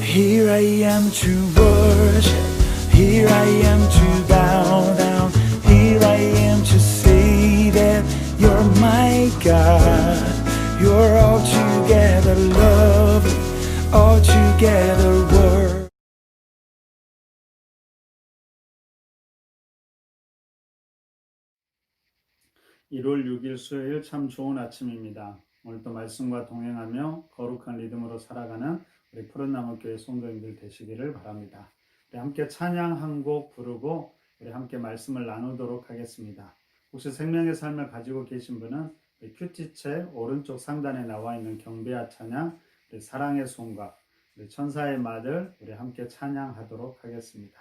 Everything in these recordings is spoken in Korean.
Here I am to worship, here I am to bow down, here I am to say that you're my God. You're altogether lovely, altogether worthy. 1월 6일 수요일 참 좋은 아침입니다. 오늘도 말씀과 동행하며 거룩한 리듬으로 살아가는 우리 푸른나무교회 성도님들 되시기를 바랍니다. 우리 함께 찬양 한 곡 부르고 우리 함께 말씀을 나누도록 하겠습니다. 혹시 생명의 삶을 가지고 계신 분은 큐티책 오른쪽 상단에 나와 있는 경배와 찬양, 우리 사랑의 손과 우리 천사의 말을 우리 함께 찬양하도록 하겠습니다.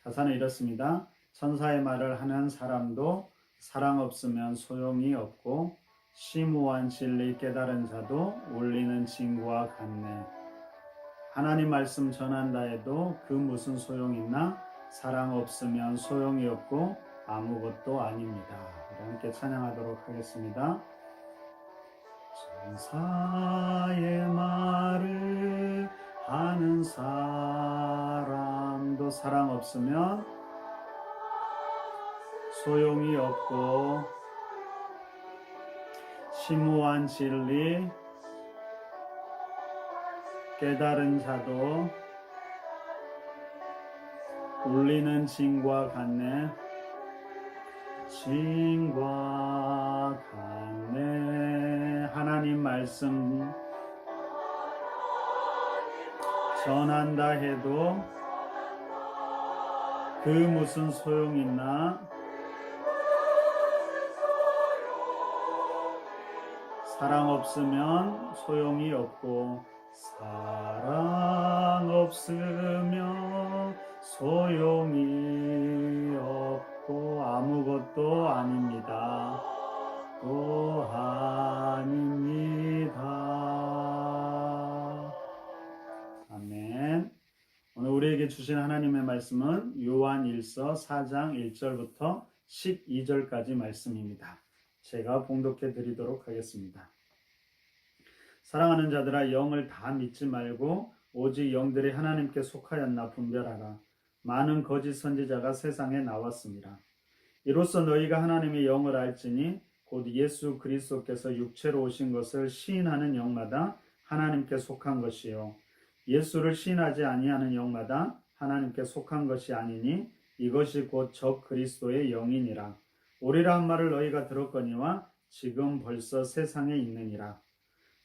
가사는 이렇습니다. 천사의 말을 하는 사람도 사랑 없으면 소용이 없고 심오한 진리 깨달은 자도 울리는 징구와 같네. 하나님 말씀 전한다 해도 그 무슨 소용 있나? 사랑 없으면 소용이 없고 아무것도 아닙니다. 우리 함께 찬양하도록 하겠습니다. 천사의 말을 하는 사람도 사랑 없으면 소용이 없고 심오한 진리 깨달은 자도 울리는 징과 같네. 징과 같네. 하나님 말씀 전한다 해도 그 무슨 소용 있나? 사랑 없으면 소용이 없고 사랑 없으면 소용이 없고 아무것도 아닙니다. 또 아닙니다. 아멘. 오늘 우리에게 주신 하나님의 말씀은 요한 1서 4장 1절부터 12절까지 말씀입니다. 제가 봉독해 드리도록 하겠습니다. 사랑하는 자들아, 영을 다 믿지 말고 오직 영들이 하나님께 속하였나 분별하라. 많은 거짓 선지자가 세상에 나왔습니다. 이로써 너희가 하나님의 영을 알지니 곧 예수 그리스도께서 육체로 오신 것을 시인하는 영마다 하나님께 속한 것이요 예수를 시인하지 아니하는 영마다 하나님께 속한 것이 아니니 이것이 곧 적 그리스도의 영이니라. 오리라 한 말을 너희가 들었거니와 지금 벌써 세상에 있느니라.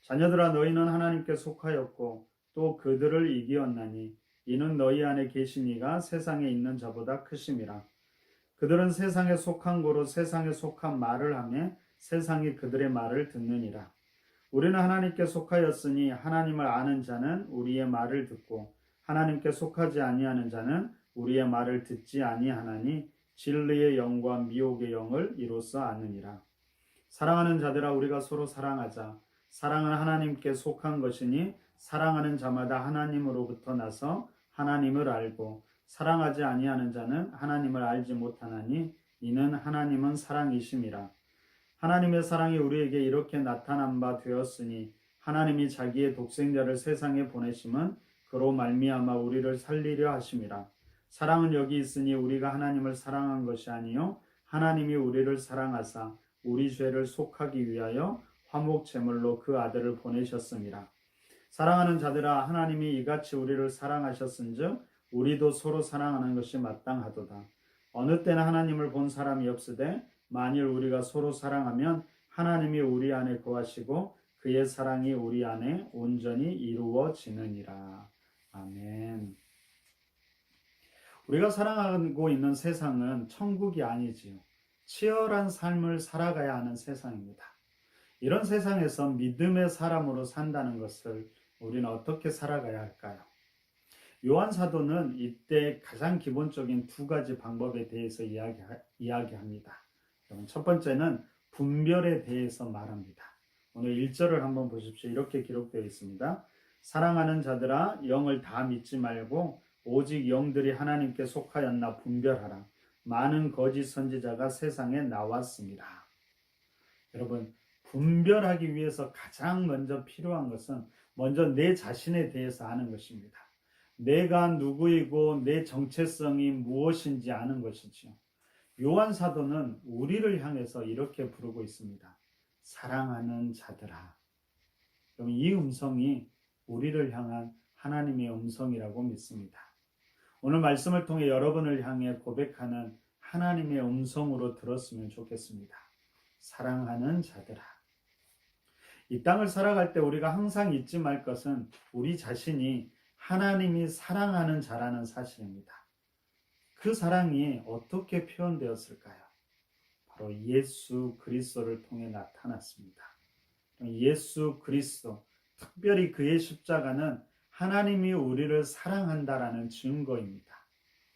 자녀들아, 너희는 하나님께 속하였고 또 그들을 이기었나니 이는 너희 안에 계신 이가 세상에 있는 자보다 크심이라. 그들은 세상에 속한 고로 세상에 속한 말을 하며 세상이 그들의 말을 듣느니라. 우리는 하나님께 속하였으니 하나님을 아는 자는 우리의 말을 듣고 하나님께 속하지 아니하는 자는 우리의 말을 듣지 아니하나니 진리의 영과 미혹의 영을 이로써 아느니라. 사랑하는 자들아, 우리가 서로 사랑하자. 사랑은 하나님께 속한 것이니 사랑하는 자마다 하나님으로부터 나서 하나님을 알고 사랑하지 아니하는 자는 하나님을 알지 못하나니 이는 하나님은 사랑이심이라. 하나님의 사랑이 우리에게 이렇게 나타난 바 되었으니 하나님이 자기의 독생자를 세상에 보내심은 그로 말미암아 우리를 살리려 하심이라. 사랑은 여기 있으니 우리가 하나님을 사랑한 것이 아니요 하나님이 우리를 사랑하사 우리 죄를 속하기 위하여 화목 제물로 그 아들을 보내셨습니다. 사랑하는 자들아, 하나님이 이같이 우리를 사랑하셨은즉 우리도 서로 사랑하는 것이 마땅하도다. 어느 때나 하나님을 본 사람이 없으되 만일 우리가 서로 사랑하면 하나님이 우리 안에 거하시고 그의 사랑이 우리 안에 온전히 이루어지느니라. 아멘. 우리가 살아가고 있는 세상은 천국이 아니지요. 치열한 삶을 살아가야 하는 세상입니다. 이런 세상에서 믿음의 사람으로 산다는 것을 우리는 어떻게 살아가야 할까요? 요한 사도는 이때 가장 기본적인 두 가지 방법에 대해서 이야기합니다. 첫 번째는 분별에 대해서 말합니다. 오늘 1절을 한번 보십시오. 이렇게 기록되어 있습니다. 사랑하는 자들아, 영을 다 믿지 말고 오직 영들이 하나님께 속하였나 분별하라. 많은 거짓 선지자가 세상에 나왔습니다. 여러분, 분별하기 위해서 가장 먼저 필요한 것은 먼저 내 자신에 대해서 아는 것입니다. 내가 누구이고 내 정체성이 무엇인지 아는 것이지요. 요한 사도는 우리를 향해서 이렇게 부르고 있습니다. 사랑하는 자들아. 그럼 이 음성이 우리를 향한 하나님의 음성이라고 믿습니다. 오늘 말씀을 통해 여러분을 향해 고백하는 하나님의 음성으로 들었으면 좋겠습니다. 사랑하는 자들아. 이 땅을 살아갈 때 우리가 항상 잊지 말 것은 우리 자신이 하나님이 사랑하는 자라는 사실입니다. 그 사랑이 어떻게 표현되었을까요? 바로 예수 그리스도를 통해 나타났습니다. 예수 그리스도, 특별히 그의 십자가는 하나님이 우리를 사랑한다라는 증거입니다.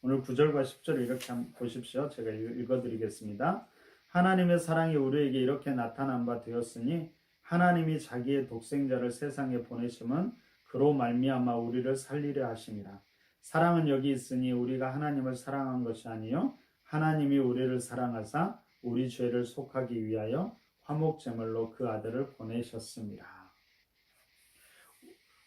오늘 9절과 10절을 이렇게 한번 보십시오. 제가 읽어드리겠습니다. 하나님의 사랑이 우리에게 이렇게 나타난 바 되었으니 하나님이 자기의 독생자를 세상에 보내심은 그로 말미암아 우리를 살리려 하심이라. 사랑은 여기 있으니 우리가 하나님을 사랑한 것이 아니요 하나님이 우리를 사랑하사 우리 죄를 속하기 위하여 화목제물로 그 아들을 보내셨습니다.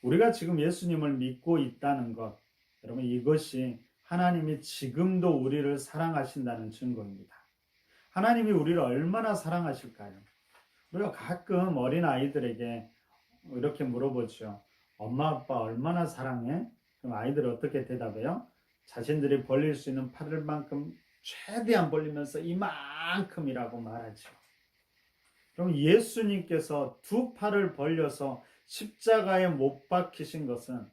우리가 지금 예수님을 믿고 있다는 것, 여러분 이것이 하나님이 지금도 우리를 사랑하신다는 증거입니다. 하나님이 우리를 얼마나 사랑하실까요? 우리가 가끔 어린 아이들에게 이렇게 물어보죠. 엄마 아빠 얼마나 사랑해? 그럼 아이들이 어떻게 대답해요? 자신들이 벌릴 수 있는 팔만큼 최대한 벌리면서 이만큼이라고 말하죠. 그럼 예수님께서 두 팔을 벌려서 십자가에 못 박히신 것은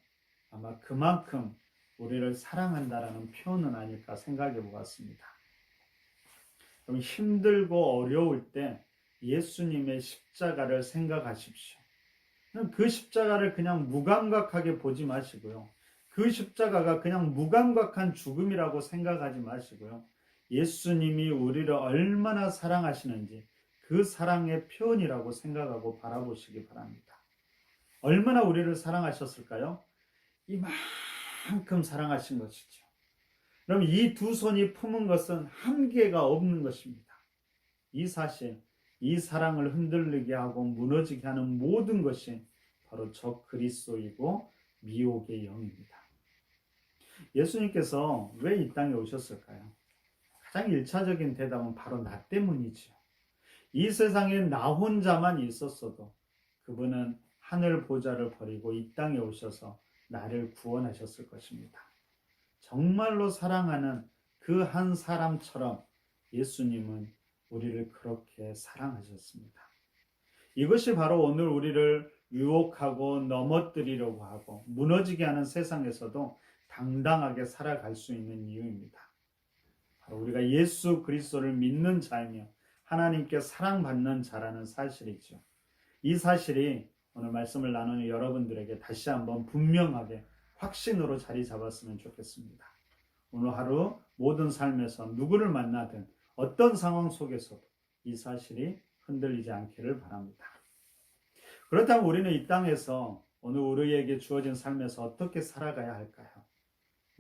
아마 그만큼 우리를 사랑한다라는 표현은 아닐까 생각해 보았습니다. 그럼 힘들고 어려울 때 예수님의 십자가를 생각하십시오. 그 십자가를 그냥 무감각하게 보지 마시고요. 그 십자가가 그냥 무감각한 죽음이라고 생각하지 마시고요. 예수님이 우리를 얼마나 사랑하시는지 그 사랑의 표현이라고 생각하고 바라보시기 바랍니다. 얼마나 우리를 사랑하셨을까요? 이만큼 사랑하신 것이죠. 그럼 이 두 손이 품은 것은 한계가 없는 것입니다. 이 사실, 이 사랑을 흔들리게 하고 무너지게 하는 모든 것이 바로 저 그리스도이고 미혹의 영입니다. 예수님께서 왜 이 땅에 오셨을까요? 가장 1차적인 대답은 바로 나 때문이지요. 이 세상에 나 혼자만 있었어도 그분은 하늘 보좌를 버리고 이 땅에 오셔서 나를 구원하셨을 것입니다. 정말로 사랑하는 그 한 사람처럼 예수님은 우리를 그렇게 사랑하셨습니다. 이것이 바로 오늘 우리를 유혹하고 넘어뜨리려고 하고 무너지게 하는 세상에서도 당당하게 살아갈 수 있는 이유입니다. 바로 우리가 예수 그리스도를 믿는 자이며 하나님께 사랑받는 자라는 사실이죠. 이 사실이 오늘 말씀을 나누는 여러분들에게 다시 한번 분명하게 확신으로 자리 잡았으면 좋겠습니다. 오늘 하루 모든 삶에서 누구를 만나든 어떤 상황 속에서도 이 사실이 흔들리지 않기를 바랍니다. 그렇다면 우리는 이 땅에서 오늘 우리에게 주어진 삶에서 어떻게 살아가야 할까요?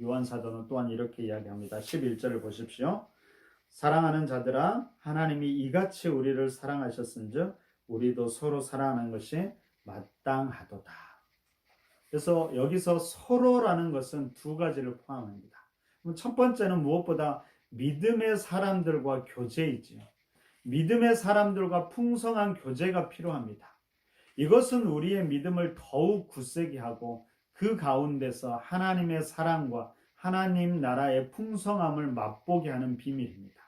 요한 사도는 또한 이렇게 이야기합니다. 11절을 보십시오. 사랑하는 자들아, 하나님이 이같이 우리를 사랑하셨은즉 우리도 서로 사랑하는 것이 마땅하도다. 그래서 여기서 서로라는 것은 두 가지를 포함합니다. 첫 번째는 무엇보다 믿음의 사람들과 교제이지요. 믿음의 사람들과 풍성한 교제가 필요합니다. 이것은 우리의 믿음을 더욱 굳세게 하고 그 가운데서 하나님의 사랑과 하나님 나라의 풍성함을 맛보게 하는 비밀입니다.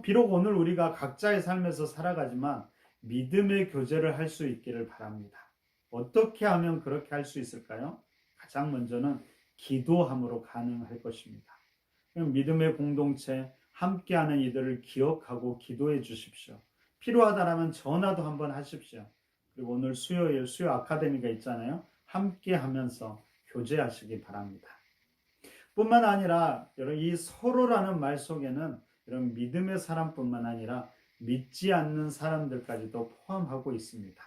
비록 오늘 우리가 각자의 삶에서 살아가지만 믿음의 교제를 할 수 있기를 바랍니다. 어떻게 하면 그렇게 할 수 있을까요? 가장 먼저는 기도함으로 가능할 것입니다. 믿음의 공동체, 함께하는 이들을 기억하고 기도해 주십시오. 필요하다라면 전화도 한번 하십시오. 그리고 오늘 수요일 수요 아카데미가 있잖아요. 함께 하면서 교제하시기 바랍니다. 뿐만 아니라 여러분 이 서로라는 말 속에는 이런 믿음의 사람뿐만 아니라 믿지 않는 사람들까지도 포함하고 있습니다.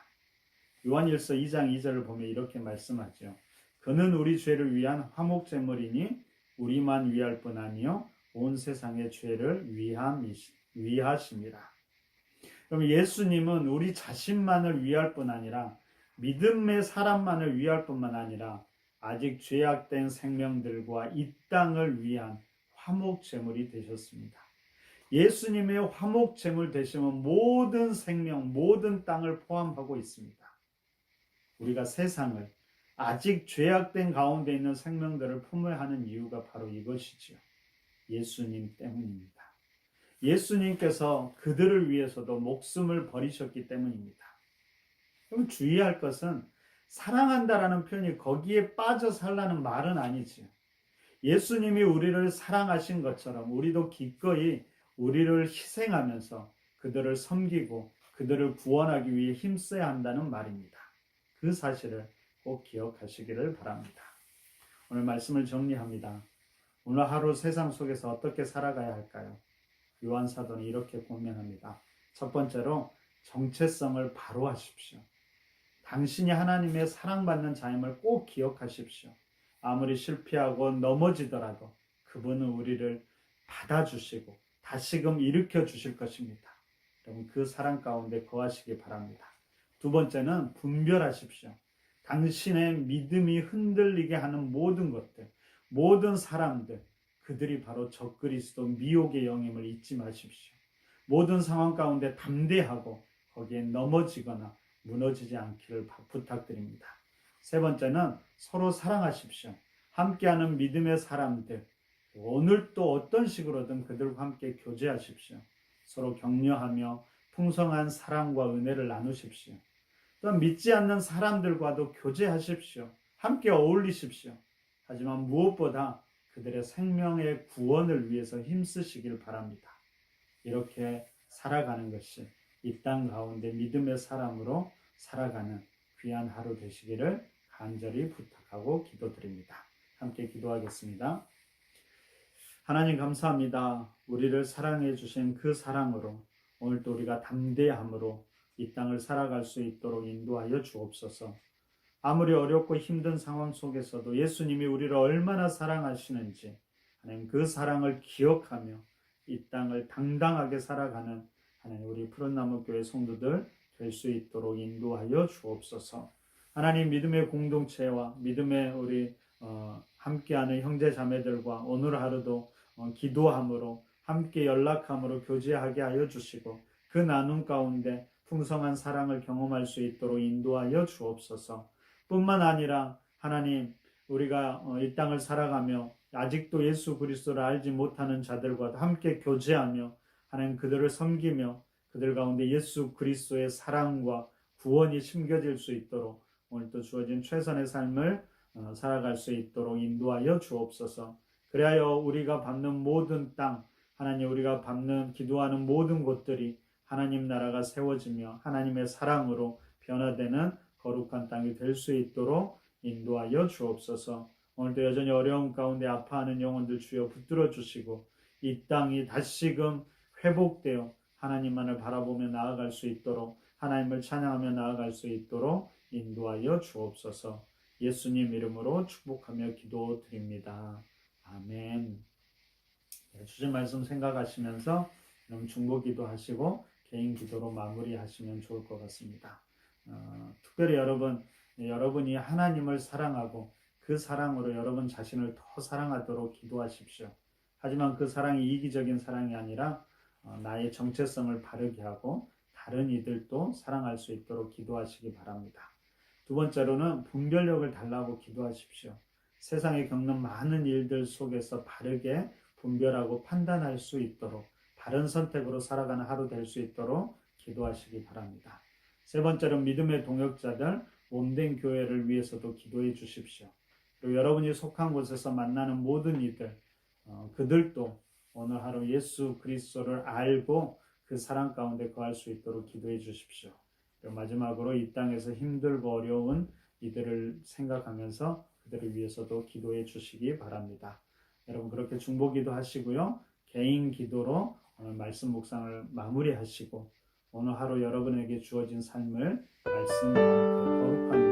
요한일서 2장 2절을 보면 이렇게 말씀하죠. 그는 우리 죄를 위한 화목제물이니 우리만 위할 뿐 아니요 온 세상의 죄를 위하심이라. 그럼 예수님은 우리 자신만을 위할 뿐 아니라 믿음의 사람만을 위할 뿐만 아니라 아직 죄악된 생명들과 이 땅을 위한 화목제물이 되셨습니다. 예수님의 화목제물 되심은 모든 생명, 모든 땅을 포함하고 있습니다. 우리가 세상을 아직 죄악된 가운데 있는 생명들을 품어야 하는 이유가 바로 이것이지요. 예수님 때문입니다. 예수님께서 그들을 위해서도 목숨을 버리셨기 때문입니다. 그럼 주의할 것은 사랑한다라는 표현이 거기에 빠져 살라는 말은 아니지요. 예수님이 우리를 사랑하신 것처럼 우리도 기꺼이 우리를 희생하면서 그들을 섬기고 그들을 구원하기 위해 힘써야 한다는 말입니다. 그 사실을 꼭 기억하시기를 바랍니다. 오늘 말씀을 정리합니다. 오늘 하루 세상 속에서 어떻게 살아가야 할까요? 요한 사도는 이렇게 권면합니다. 첫 번째로 정체성을 바로 하십시오. 당신이 하나님의 사랑받는 자임을 꼭 기억하십시오. 아무리 실패하고 넘어지더라도 그분은 우리를 받아주시고 다시금 일으켜 주실 것입니다. 여러분 그 사랑 가운데 거하시기 바랍니다. 두 번째는 분별하십시오. 당신의 믿음이 흔들리게 하는 모든 것들, 모든 사람들, 그들이 바로 적그리스도 미혹의 영임을 잊지 마십시오. 모든 상황 가운데 담대하고 거기에 넘어지거나 무너지지 않기를 부탁드립니다. 세 번째는 서로 사랑하십시오. 함께하는 믿음의 사람들, 오늘 또 어떤 식으로든 그들과 함께 교제하십시오. 서로 격려하며 풍성한 사랑과 은혜를 나누십시오. 또한 믿지 않는 사람들과도 교제하십시오. 함께 어울리십시오. 하지만 무엇보다 그들의 생명의 구원을 위해서 힘쓰시길 바랍니다. 이렇게 살아가는 것이 이 땅 가운데 믿음의 사람으로 살아가는 귀한 하루 되시기를 간절히 부탁하고 기도드립니다. 함께 기도하겠습니다. 하나님 감사합니다. 우리를 사랑해 주신 그 사랑으로 오늘도 우리가 담대함으로 이 땅을 살아갈 수 있도록 인도하여 주옵소서. 아무리 어렵고 힘든 상황 속에서도 예수님이 우리를 얼마나 사랑하시는지 하나님 그 사랑을 기억하며 이 땅을 당당하게 살아가는 하나님 우리 푸른나무교회 성도들 될 수 있도록 인도하여 주옵소서. 하나님 믿음의 공동체와 믿음의 우리 함께하는 형제 자매들과 오늘 하루도 기도함으로 함께 연락함으로 교제하게 하여 주시고 그 나눔 가운데 풍성한 사랑을 경험할 수 있도록 인도하여 주옵소서. 뿐만 아니라 하나님 우리가 이 땅을 살아가며 아직도 예수 그리스도를 알지 못하는 자들과 함께 교제하며 하나님 그들을 섬기며 그들 가운데 예수 그리스도의 사랑과 구원이 심겨질 수 있도록 오늘도 주어진 최선의 삶을 살아갈 수 있도록 인도하여 주옵소서. 그리하여 우리가 밟는 모든 땅, 하나님 우리가 밟는 기도하는 모든 곳들이 하나님 나라가 세워지며 하나님의 사랑으로 변화되는 거룩한 땅이 될 수 있도록 인도하여 주옵소서. 오늘도 여전히 어려움 가운데 아파하는 영혼들 주여 붙들어 주시고 이 땅이 다시금 회복되어 하나님만을 바라보며 나아갈 수 있도록 하나님을 찬양하며 나아갈 수 있도록 인도하여 주옵소서. 예수님 이름으로 축복하며 기도드립니다. 아멘. 주신 말씀 생각하시면서 중보기도 하시고 개인 기도로 마무리하시면 좋을 것 같습니다. 특별히 여러분이 하나님을 사랑하고 그 사랑으로 여러분 자신을 더 사랑하도록 기도하십시오. 하지만 그 사랑이 이기적인 사랑이 아니라 나의 정체성을 바르게 하고 다른 이들도 사랑할 수 있도록 기도하시기 바랍니다. 두 번째로는 분별력을 달라고 기도하십시오. 세상에 겪는 많은 일들 속에서 바르게 분별하고 판단할 수 있도록 바른 선택으로 살아가는 하루 될 수 있도록 기도하시기 바랍니다. 세 번째로 믿음의 동역자들 몸된 교회를 위해서도 기도해 주십시오. 그리고 여러분이 속한 곳에서 만나는 모든 이들 그들도 오늘 하루 예수 그리스도를 알고 그 사랑 가운데 거할 수 있도록 기도해 주십시오. 그리고 마지막으로 이 땅에서 힘들고 어려운 이들을 생각하면서 그들을 위해서도 기도해 주시기 바랍니다. 여러분 그렇게 중보기도 하시고요. 개인 기도로 오늘 말씀 묵상을 마무리하시고 오늘 하루 여러분에게 주어진 삶을 말씀과 함께 거룩한